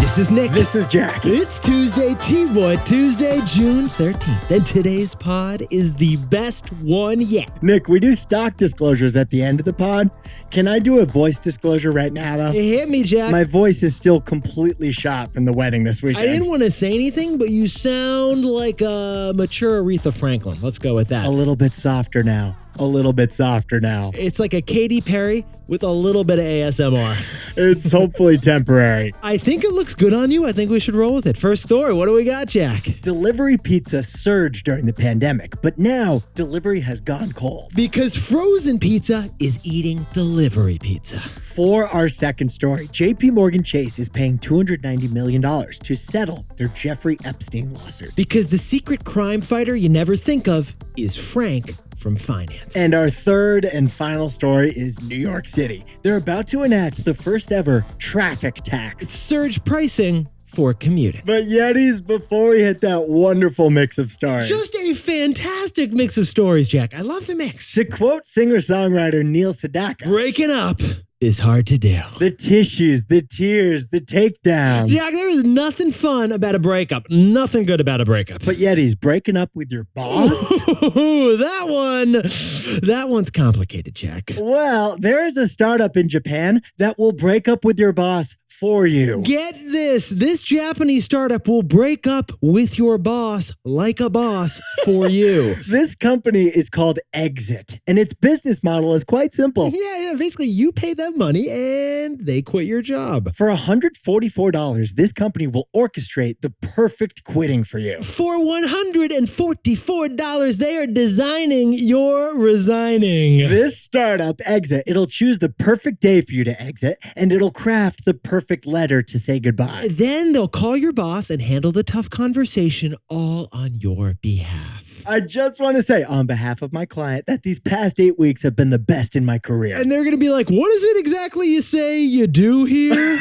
This is Nick. This is Jack. It's Tuesday, T-Boy Tuesday, June 13th. And today's pod is the best one yet. Nick, we do stock disclosures at the end of the pod. Can I do a voice disclosure right now, though? Hit me, Jack. My voice is still completely shot from the wedding this weekend. I didn't want to say anything, but you sound like a mature Aretha Franklin. Let's go with that. A little bit softer now. A little bit softer now. It's like a Katy Perry with a little bit of ASMR. It's hopefully temporary. I think it looks good on you. I think we should roll with it. First story, what do we got, Jack? Delivery pizza surged during the pandemic, but now delivery has gone cold. Because frozen pizza is eating delivery pizza. For our second story, JPMorgan Chase is paying $290 million to settle their Jeffrey Epstein lawsuit. Because the secret crime fighter you never think of is Frank from finance. And our third and final story is New York City. They're about to enact the first ever traffic tax. Surge pricing for commuting. But Yetis, before we hit that wonderful mix of stories. Just a fantastic mix of stories, Jack. I love the mix. To quote singer-songwriter Neil Sedaka, breaking up is hard to do. The tissues, the tears, the takedowns. Jack, there is nothing fun about a breakup. Nothing good about a breakup. But Yetis, breaking up with your boss? Ooh, that one's complicated, Jack. Well, there is a startup in Japan that will break up with your boss for you. Get this. This Japanese startup will break up with your boss like a boss for you. This company is called Exit, and its business model is quite simple. Yeah. Basically, you pay them money and they quit your job. For $144, this company will orchestrate the perfect quitting for you. For $144, they are designing your resigning. This startup, Exit, it'll choose the perfect day for you to exit, and it'll craft the perfect letter to say goodbye. Then they'll call your boss and handle the tough conversation all on your behalf. I just want to say, on behalf of my client, that these past 8 weeks have been the best in my career. And they're going to be like, what is it exactly you say you do here?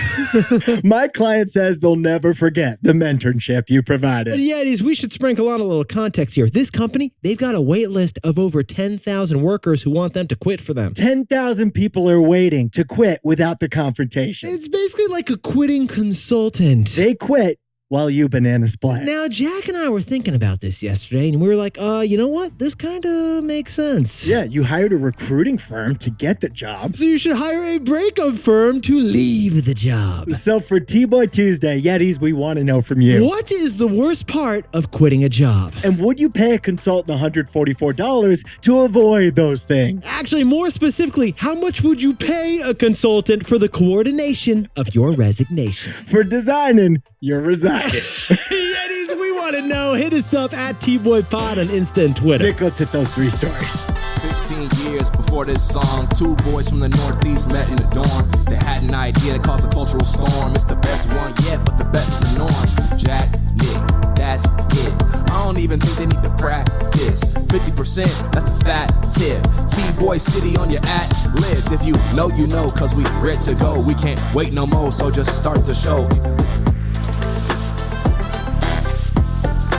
My client says they'll never forget the mentorship you provided. But Yetis, we should sprinkle on a little context here. This company, they've got a wait list of over 10,000 workers who want them to quit for them. 10,000 people are waiting to quit without the confrontation. It's basically like a quitting consultant. They quit while you banana split. Now, Jack and I were thinking about this yesterday, and we were like, you know what? This kind of makes sense. Yeah, you hired a recruiting firm to get the job. So you should hire a breakup firm to leave the job. So for T-Boy Tuesday, Yetis, we want to know from you. What is the worst part of quitting a job? And would you pay a consultant $144 to avoid those things? Actually, more specifically, how much would you pay a consultant for the coordination of your resignation? For designing your resign. Yetis, we want to know. Hit us up at TBoyPod on Insta and Twitter. Nick, let's hit those 3 stories. 15 years before this song, 2 boys from the Northeast met in the dorm. They had an idea that caused a cultural storm. It's the best one yet, but the best is the norm. Jack, Nick, that's it. I don't even think they need to practice. 50%, that's a fat tip. T-Boy City on your at-list. If you know, you know, cause we ready to go. We can't wait no more, so just start the show.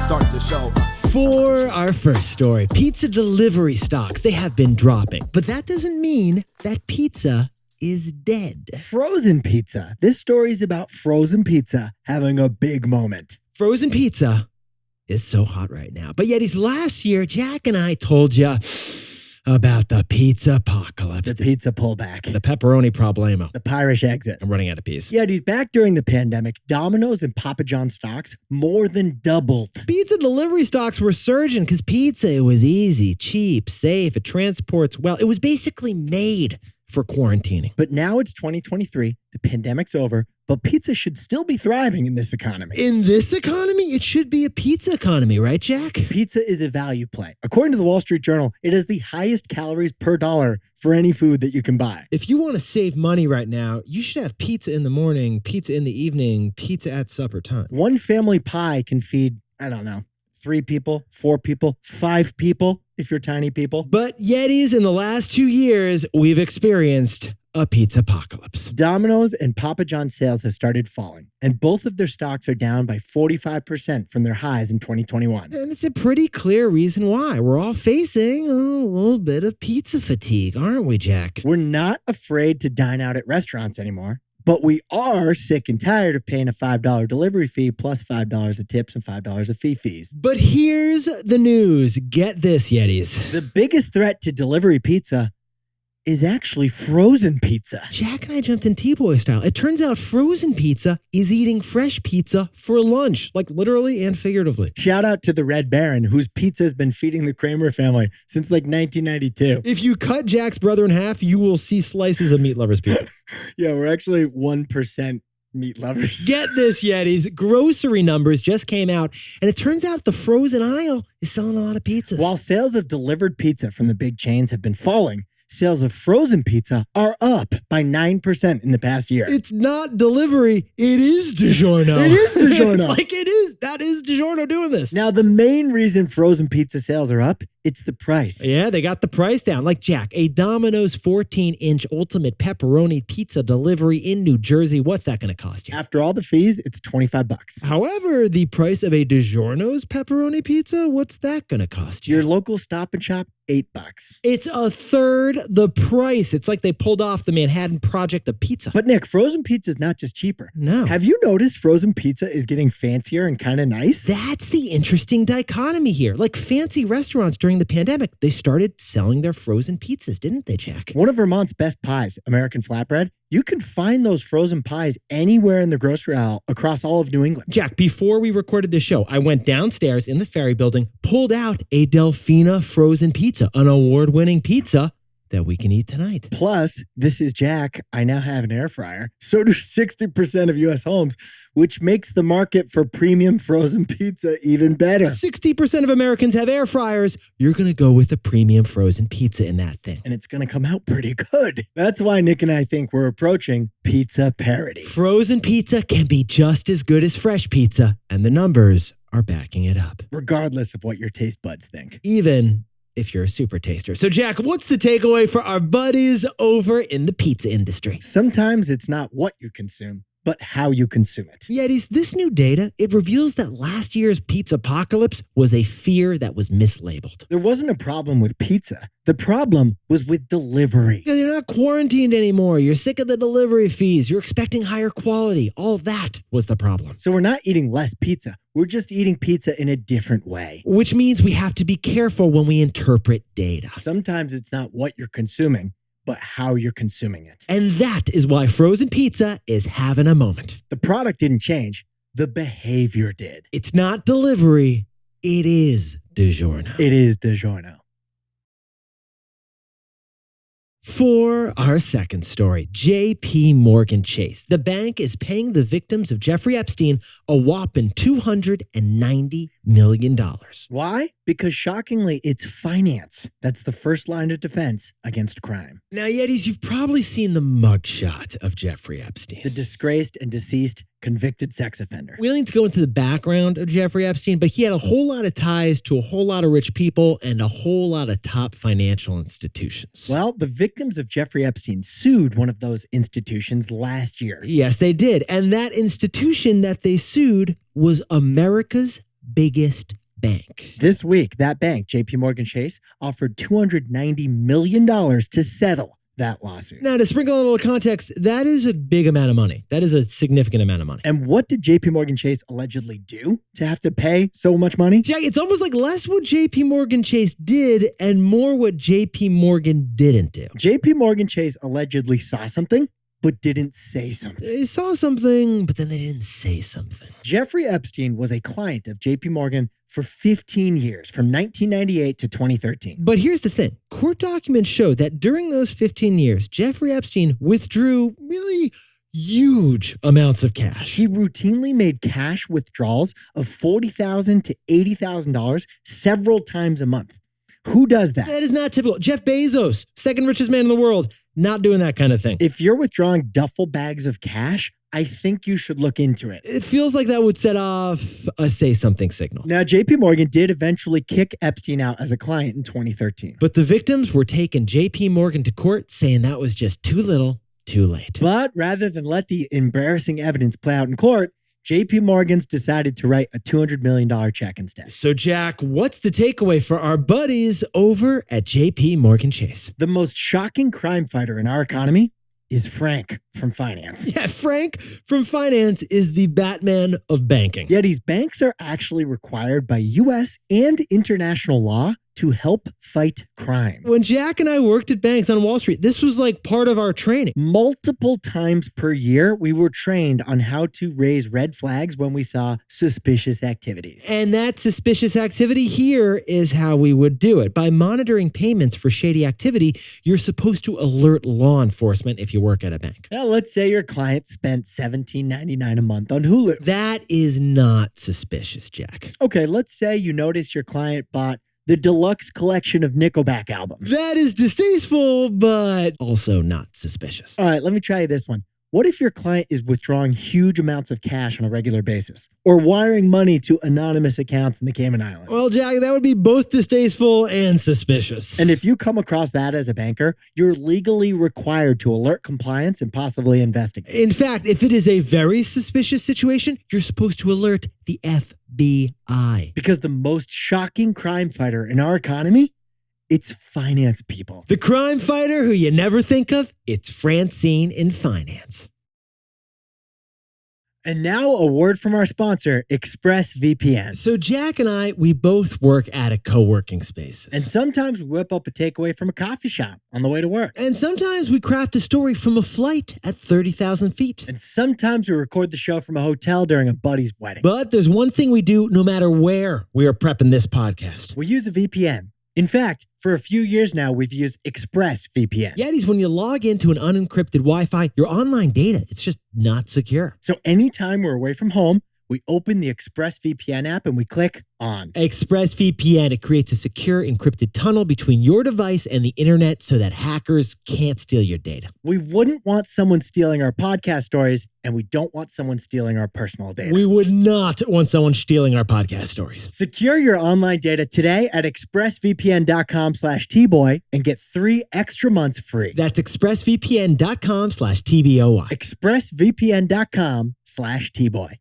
Start the show. For our first story, pizza delivery stocks, they have been dropping. But that doesn't mean that pizza is dead. Frozen pizza. This story is about frozen pizza having a big moment. Frozen pizza is so hot right now. But Yetis, last year, Jack and I told you about the pizza apocalypse. The pizza pullback. The pepperoni problemo. The Pirish exit. I'm running out of peas. Yetis, back during the pandemic, Domino's and Papa John's stocks more than doubled. Pizza delivery stocks were surging because pizza, it was easy, cheap, safe, it transports well. It was basically made for quarantining. But now it's 2023, the pandemic's over, but pizza should still be thriving in this economy. In this economy, it should be a pizza economy, right, Jack? Pizza is a value play. According to the Wall Street Journal, it has the highest calories per dollar for any food that you can buy. If you want to save money right now, you should have pizza in the morning, pizza in the evening, pizza at supper time. One family pie can feed, 3 people, 4 people, 5 people, if you're tiny people. But Yetis, in the last 2 years, we've experienced a pizza apocalypse. Domino's and Papa John's sales have started falling, and both of their stocks are down by 45% from their highs in 2021. And it's a pretty clear reason why. We're all facing a little bit of pizza fatigue, aren't we, Jack? We're not afraid to dine out at restaurants anymore, But we are sick and tired of paying a $5 delivery fee plus $5 of tips and $5 of fee fees. But here's the news. Get this, Yetis. The biggest threat to delivery pizza is actually frozen pizza. Jack and I jumped in T-Boy style. It turns out frozen pizza is eating fresh pizza for lunch, like literally and figuratively. Shout out to the Red Baron, whose pizza has been feeding the Kramer family since like 1992. If you cut Jack's brother in half, you will see slices of Meat Lovers pizza. Yeah, we're actually 1% meat lovers. Get this, Yetis. Grocery numbers just came out, and it turns out the frozen aisle is selling a lot of pizzas. While sales of delivered pizza from the big chains have been falling, sales of frozen pizza are up by 9% in the past year. It's not delivery. It is DiGiorno. It is DiGiorno. Like it is. That is DiGiorno doing this. Now, the main reason frozen pizza sales are up, it's the price. Yeah, they got the price down. Like Jack, a Domino's 14-inch ultimate pepperoni pizza delivery in New Jersey. What's that going to cost you? After all the fees, it's $25. However, the price of a DiGiorno's pepperoni pizza, what's that going to cost you? Your local Stop and Shop, $8. It's a third the price. It's like they pulled off the Manhattan Project of pizza. But Nick, frozen pizza is not just cheaper. No. Have you noticed frozen pizza is getting fancier and kind of nice? That's the interesting dichotomy here. Like fancy restaurants during the pandemic, they started selling their frozen pizzas, didn't they, Jack? One of Vermont's best pies, American Flatbread, you can find those frozen pies anywhere in the grocery aisle across all of New England. Jack, before we recorded this show, I went downstairs in the Ferry Building, pulled out a Delfina frozen pizza, an award-winning pizza that we can eat tonight. Plus, this is Jack. I now have an air fryer. So do 60% of U.S. homes, which makes the market for premium frozen pizza even better. 60% of Americans have air fryers. You're going to go with a premium frozen pizza in that thing. And it's going to come out pretty good. That's why Nick and I think we're approaching pizza parity. Frozen pizza can be just as good as fresh pizza, and the numbers are backing it up. Regardless of what your taste buds think. Even if you're a super taster. So, Jack, what's the takeaway for our buddies over in the pizza industry? Sometimes it's not what you consume, but how you consume it. Yetis, this new data, it reveals that last year's pizza apocalypse was a fear that was mislabeled. There wasn't a problem with pizza. The problem was with delivery. You're not quarantined anymore. You're sick of the delivery fees. You're expecting higher quality. All that was the problem. So we're not eating less pizza. We're just eating pizza in a different way. Which means we have to be careful when we interpret data. Sometimes it's not what you're consuming, but how you're consuming it. And that is why frozen pizza is having a moment. The product didn't change. The behavior did. It's not delivery. It is DiGiorno. It is DiGiorno. For our second story, JPMorgan Chase. The bank is paying the victims of Jeffrey Epstein a whopping $290 million. Why? Because shockingly, it's finance. That's the first line of defense against crime. Now, Yetis, you've probably seen the mugshot of Jeffrey Epstein. The disgraced and deceased convicted sex offender. We don't need to go into the background of Jeffrey Epstein, but he had a whole lot of ties to a whole lot of rich people and a whole lot of top financial institutions. Well, the victims of Jeffrey Epstein sued one of those institutions last year. Yes, they did. And that institution that they sued was America's biggest bank. This week, that bank, JPMorgan Chase, offered $290 million to settle that lawsuit. Now, to sprinkle a little context, that is a big amount of money. That is a significant amount of money. And what did JPMorgan Chase allegedly do to have to pay so much money? Jack, it's almost like less what JPMorgan Chase did and more what JPMorgan didn't do. JPMorgan Chase allegedly saw something, but didn't say something. They saw something, but then they didn't say something. Jeffrey Epstein was a client of JPMorgan for 15 years, from 1998 to 2013. But here's the thing. Court documents show that during those 15 years, Jeffrey Epstein withdrew really huge amounts of cash. He routinely made cash withdrawals of $40,000 to $80,000 several times a month. Who does that? That is not typical. Jeff Bezos, second richest man in the world, not doing that kind of thing. If you're withdrawing duffel bags of cash, I think you should look into it. It feels like that would set off a say something signal. Now, JPMorgan did eventually kick Epstein out as a client in 2013. But the victims were taking JPMorgan to court saying that was just too little, too late. But rather than let the embarrassing evidence play out in court, JPMorgan's decided to write a $200 million check instead. So, Jack, what's the takeaway for our buddies over at JPMorgan Chase? The most shocking crime fighter in our economy is Frank from finance. Yeah, Frank from finance is the Batman of banking. Yet these banks are actually required by U.S. and international law to help fight crime. When Jack and I worked at banks on Wall Street, this was like part of our training. Multiple times per year, we were trained on how to raise red flags when we saw suspicious activities. And that suspicious activity here is how we would do it. By monitoring payments for shady activity, you're supposed to alert law enforcement if you work at a bank. Now, let's say your client spent $17.99 a month on Hulu. That is not suspicious, Jack. Okay, let's say you notice your client bought the deluxe collection of Nickelback albums. That is distasteful, but also not suspicious. All right, let me try this one. What if your client is withdrawing huge amounts of cash on a regular basis or wiring money to anonymous accounts in the Cayman Islands? Well, Jack, that would be both distasteful and suspicious. And if you come across that as a banker, you're legally required to alert compliance and possibly investigate. In fact, if it is a very suspicious situation, you're supposed to alert the FBI. Because the most shocking crime fighter in our economy, it's finance people. The crime fighter who you never think of, it's Francine in finance. And now a word from our sponsor, ExpressVPN. So Jack and I, we both work at a co-working space. And sometimes we whip up a takeaway from a coffee shop on the way to work. And sometimes we craft a story from a flight at 30,000 feet. And sometimes we record the show from a hotel during a buddy's wedding. But there's one thing we do no matter where we are prepping this podcast. We use a VPN. In fact, for a few years now, we've used ExpressVPN. Yetis, when you log into an unencrypted Wi-Fi, your online data, it's just not secure. So anytime we're away from home, we open the ExpressVPN app and we click on. ExpressVPN, it creates a secure encrypted tunnel between your device and the internet so that hackers can't steal your data. We wouldn't want someone stealing our podcast stories, and we don't want someone stealing our personal data. We would not want someone stealing our podcast stories. Secure your online data today at expressvpn.com/tboy and get 3 extra months free. That's expressvpn.com/TBOY. expressvpn.com/tboy.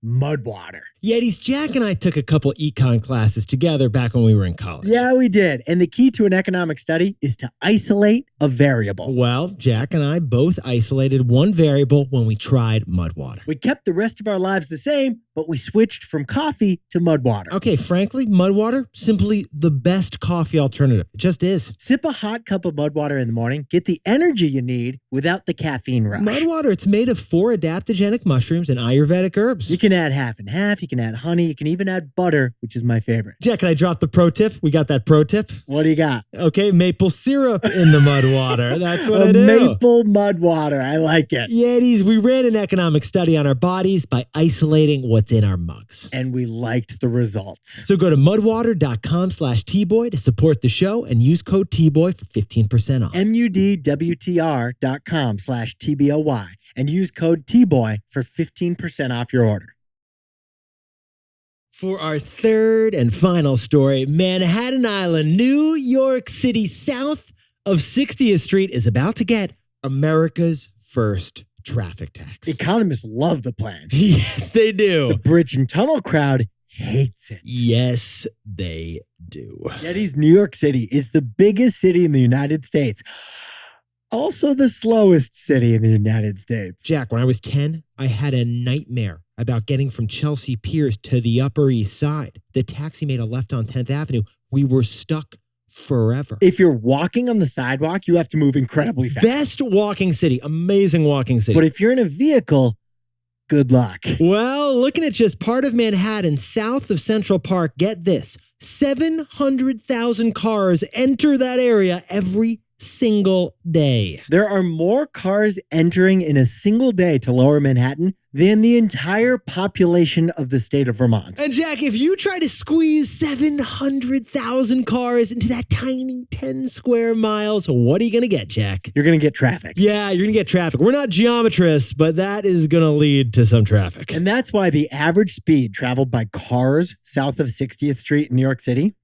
Mudwater. Yetis, Jack and I took a couple econ classes together back when we were in college. Yeah, we did. And the key to an economic study is to isolate a variable. Well, Jack and I both isolated one variable when we tried Mudwater. We kept the rest of our lives the same, but we switched from coffee to Mudwater. Okay, frankly, Mudwater, simply the best coffee alternative. It just is. Sip a hot cup of Mudwater in the morning, get the energy you need without the caffeine rush. Mudwater, it's made of 4 adaptogenic mushrooms and Ayurvedic herbs. You can add half and half, you can add honey, you can even add butter, which is my favorite. Jack, can I drop the pro tip? We got that pro tip? What do you got? Okay, maple syrup in the Mudwater. That's what I do. Maple Mudwater. I like it. Yetis, we ran an economic study on our bodies by isolating what's in our mugs. And we liked the results. So go to mudwater.com/tboy to support the show and use code TBOY for 15% off. mudwtr.com/tboy and use code TBOY for 15% off your order. For our third and final story, Manhattan Island, New York City, south of 60th Street, is about to get America's first traffic tax. Economists love the plan. Yes, they do. The bridge and tunnel crowd hates it. Yes, they do. Yetis, New York City is the biggest city in the United States. Also the slowest city in the United States. Jack, when I was 10, I had a nightmare about getting from Chelsea Piers to the Upper East Side. The taxi made a left on 10th Avenue. We were stuck forever. If you're walking on the sidewalk, you have to move incredibly fast. Best walking city. Amazing walking city. But if you're in a vehicle, good luck. Well, looking at just part of Manhattan, south of Central Park, get this. 700,000 cars enter that area every single day. There are more cars entering in a single day to Lower Manhattan than the entire population of the state of Vermont. And Jack, if you try to squeeze 700,000 cars into that tiny 10 square miles, what are you going to get, Jack? You're going to get traffic. Yeah, you're going to get traffic. We're not geometrists, but that is going to lead to some traffic. And that's why the average speed traveled by cars south of 60th Street in New York City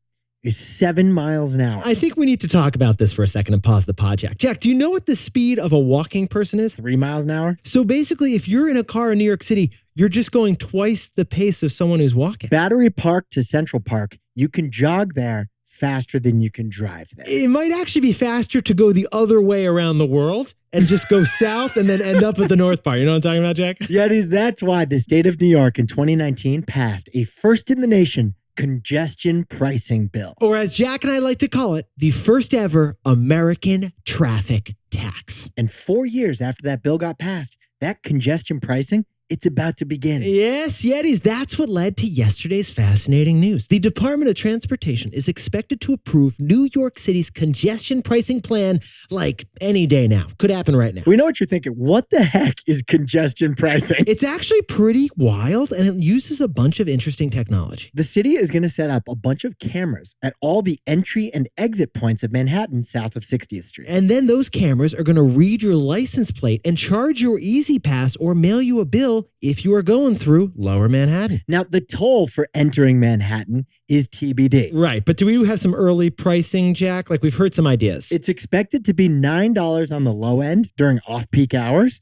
is 7 miles an hour. I think we need to talk about this for a second and pause the pod, Jack. Jack, do you know what the speed of a walking person is? 3 miles an hour? So basically, if you're in a car in New York City, you're just going twice the pace of someone who's walking. Battery Park to Central Park, you can jog there faster than you can drive there. It might actually be faster to go the other way around the world and just go south and then end up at the north part. You know what I'm talking about, Jack? Yetis, that's why the state of New York in 2019 passed a first in the nation congestion pricing bill. Or as Jack and I like to call it, the first ever American traffic tax. And 4 years after that bill got passed, that congestion pricing, it's about to begin. Yes, Yetis, that's what led to yesterday's fascinating news. The Department of Transportation is expected to approve New York City's congestion pricing plan like any day now. Could happen right now. We know what you're thinking. What the heck is congestion pricing? It's actually pretty wild, and it uses a bunch of interesting technology. The city is going to set up a bunch of cameras at all the entry and exit points of Manhattan south of 60th Street. And then those cameras are going to read your license plate and charge your Easy Pass or mail you a bill if you are going through Lower Manhattan. Now, the toll for entering Manhattan is TBD. Right, but do we have some early pricing, Jack? Like, we've heard some ideas. It's expected to be $9 on the low end during off-peak hours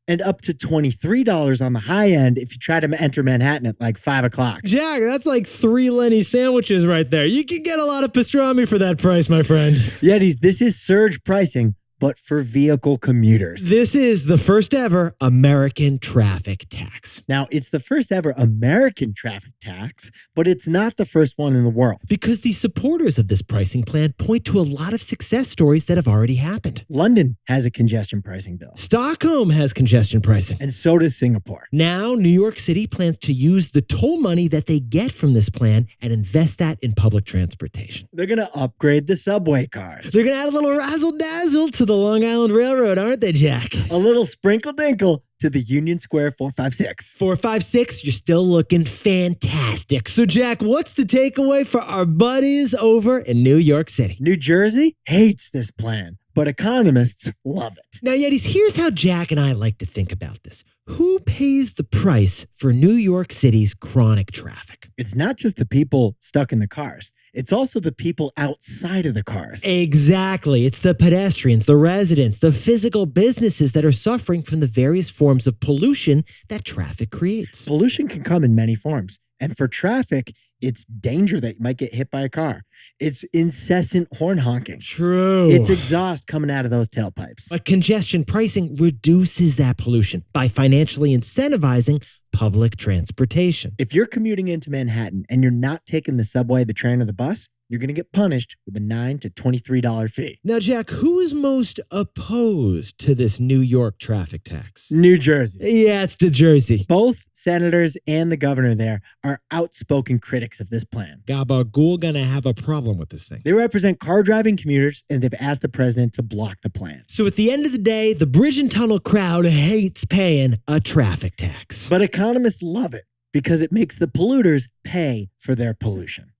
and up to $23 on the high end if you try to enter Manhattan at like 5 o'clock. Jack, that's like 3 Lenny sandwiches right there. You can get a lot of pastrami for that price, my friend. Yetis, this is surge pricing, but for vehicle commuters. This is the first ever American traffic tax. Now, it's the first ever American traffic tax, but it's not the first one in the world. Because the supporters of this pricing plan point to a lot of success stories that have already happened. London has a congestion pricing bill, Stockholm has congestion pricing. and so does Singapore. Now, New York City plans to use the toll money that they get from this plan and invest that in public transportation. They're going to upgrade the subway cars. They're going to add a little razzle-dazzle to the Long Island Railroad, aren't they, Jack? A little sprinkle-dinkle to the Union Square 456. 456, you're still looking fantastic. So, Jack, what's the takeaway for our buddies over in New York City? New Jersey hates this plan, but economists love it. Now, Yetis, here's how Jack and I like to think about this. Who pays the price for New York City's chronic traffic? It's not just the people stuck in the cars. It's also the people outside of the cars. Exactly. It's the pedestrians, the residents, the physical businesses that are suffering from the various forms of pollution that traffic creates. Pollution can come in many forms. And for traffic, it's danger that you might get hit by a car. It's incessant horn honking. True. It's exhaust coming out of those tailpipes. But congestion pricing reduces that pollution by financially incentivizing public transportation. If you're commuting into Manhattan and you're not taking the subway, the train, or the bus, you're going to get punished with a $9 to $23 fee. Now, Jack, who is most opposed to this New York traffic tax? New Jersey. Yeah, it's New Jersey. Both senators and the governor there are outspoken critics of this plan. Gabagool gonna have a problem with this thing. They represent car-driving commuters, and they've asked the president to block the plan. So at the end of the day, the bridge and tunnel crowd hates paying a traffic tax. But economists love it because it makes the polluters pay for their pollution.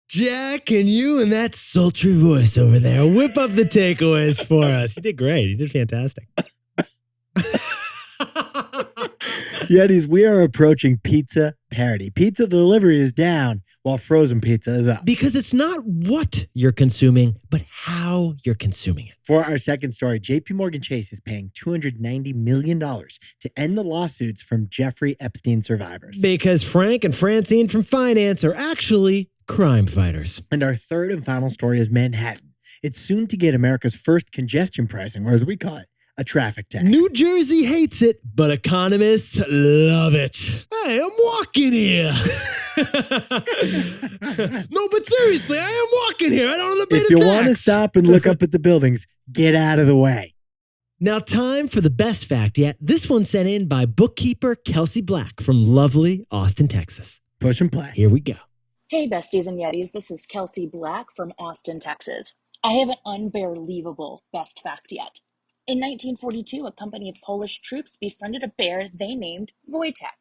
Jack, and you and that sultry voice over there, whip up the takeaways for us. You did great. You did fantastic. Yetis, we are approaching pizza parity. Pizza delivery is down while frozen pizza is up. Because it's not what you're consuming, but how you're consuming it. For our second story, JPMorgan Chase is paying $290 million to end the lawsuits from Jeffrey Epstein survivors. Because Frank and Francine from finance are actually crime fighters. And our third and final story is Manhattan. It's soon to get America's first congestion pricing, or as we call it, a traffic tax. New Jersey hates it, but economists love it. Hey, I'm walking here. No, but seriously, I am walking here. I don't want to pay If the you tax. want to stop and look up at the buildings, get out of the way. Now, time for the best fact yet. This one sent in by bookkeeper Kelsey Black from lovely Austin, Texas. Push and play. Here we go. Hey, besties and yetis, this is Kelsey Black from Austin, Texas. I have an unbelievable best fact yet. In 1942, a company of Polish troops befriended a bear they named Wojtek.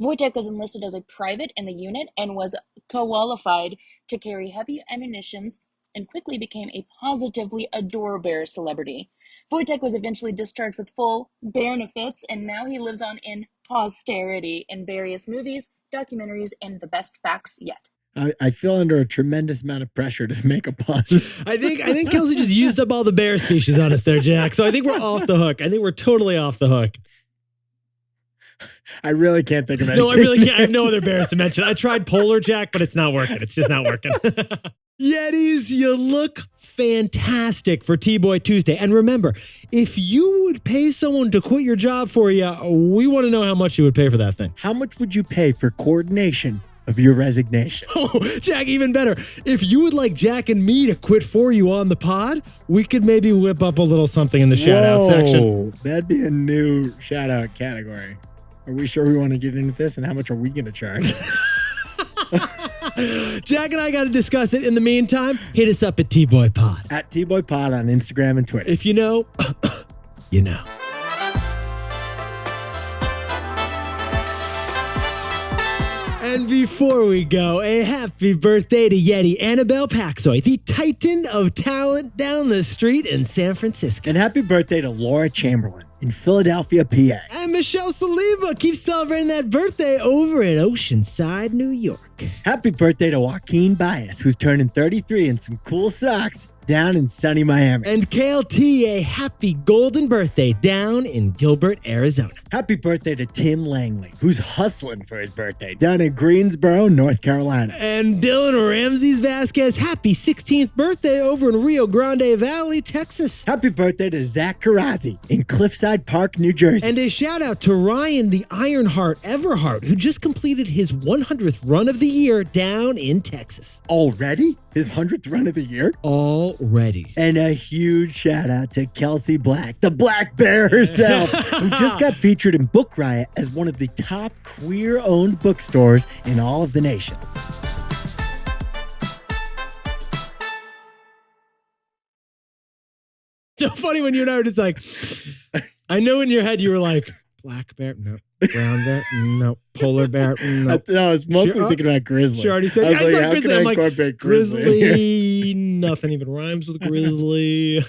Wojtek was enlisted as a private in the unit and was qualified to carry heavy ammunitions and quickly became a positively adore-bear celebrity. Wojtek was eventually discharged with full benefits, and now he lives on in posterity in various movies, documentaries, and the best facts yet. I feel under a tremendous amount of pressure to make a pun. I think Kelsey just used up all the bear species on us there, Jack. So I think we're off the hook. I think we're totally off the hook. I really can't think of anything. No, I really can't. I have no other bears to mention. I tried Polar Jack, but it's not working. It's just not working. Yetis, you look fantastic for T-Boy Tuesday. And remember, if you would pay someone to quit your job for you, we want to know how much you would pay for that thing. How much would you pay for coordination of your resignation? Oh, Jack, even better. If you would like Jack and me to quit for you on the pod, we could maybe whip up a little something in the shout-out section. That'd be a new shout-out category. Are we sure we want to get into this? And how much are we going to charge? Jack and I got to discuss it. In the meantime, hit us up at T-Boy Pod. At T-Boy Pod on Instagram and Twitter. If you know, you know. And before we go, a happy birthday to Yeti Annabelle Paxoy, the titan of talent down the street in San Francisco. And happy birthday to Laura Chamberlain in Philadelphia, PA. And Michelle Saliba keeps celebrating that birthday over in Oceanside, New York. Happy birthday to Joaquin Baez, who's turning 33 in some cool socks down in sunny Miami. And KLT, a happy golden birthday down in Gilbert, Arizona. Happy birthday to Tim Langley, who's hustling for his birthday down in Greensboro, North Carolina. And Dylan Ramses Vasquez, happy 16th birthday over in Rio Grande Valley, Texas. Happy birthday to Zach Karazi in Cliffside Park, New Jersey. And a shout out to Ryan the Ironheart Everhart, who just completed his 100th run of the year down in Texas. Already? His 100th run of the year? Already. And a huge shout out to Kelsey Black, the Black Bear herself, who just got featured in Book Riot as one of the top queer-owned bookstores in all of the nation. So funny when you and I were just like, I know in your head you were like, black bear, no. Brown bear, no. Polar bear, no. I was mostly thinking about grizzly. She already said, I was yeah, like, like how grizzly. can I I'm like, incorporate grizzly, nothing even rhymes with grizzly.